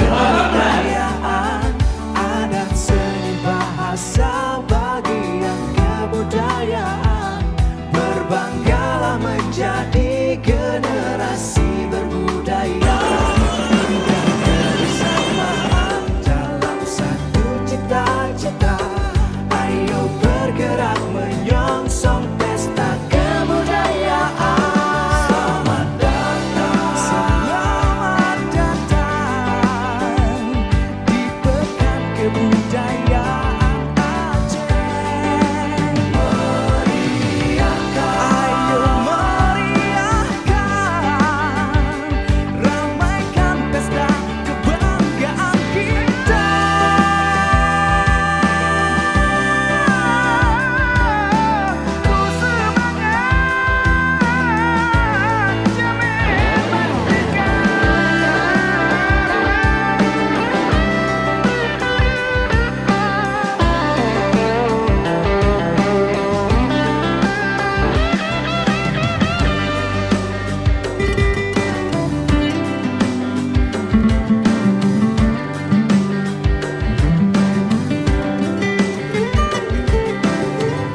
Kebudayaan, adat seni bahasa bagian kebudayaan. Berbanggalah menjadi generasi berbudaya. Indah kebersamaan dalam satu cita-cita. Ayo bergerak menyongsong pesta kebudayaan. Selamat datang di Pekan Kebudayaan Aceh. Ayo meriahkan, ramaikan pesta kebanggaan kita. Ku semangat jamin merdeka.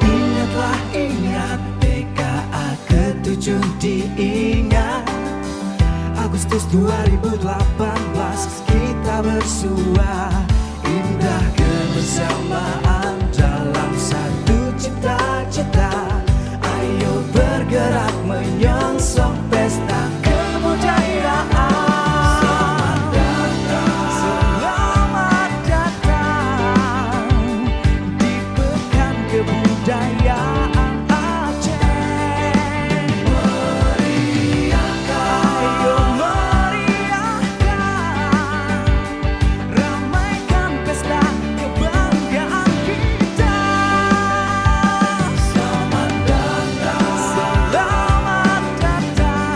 Ingatlah ingat PKA ke-7 diingat. Agustus 2018 kita bersua. Indah kebersamaan dalam satu cita-cita. Ayo bergerak menyongsong pesta kebudayaan. Selamat datang di Pekan Kebudayaan Aceh. Ayo meriahkan, ramaikan pesta kebanggaan kita. Selamat datang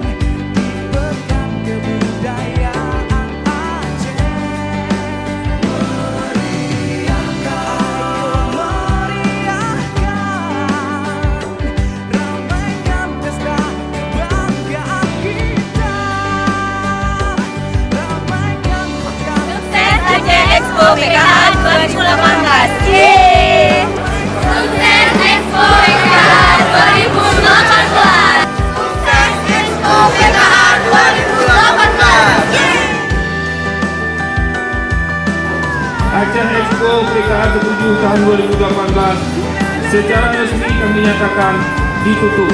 di Pekan Kebudayaan Aceh. Ayo meriahkan, ramaikan pesta kebanggaan kita. Ramaikan pekan Sukses Aceh Expo PKA 2018. Yeay! Sukses Expo PKA 2018. Sukses Expo PKA 2018. Yeay! Aceh Expo PKA ke-7 tahun 2018 secara resmi kami nyatakan ditutup.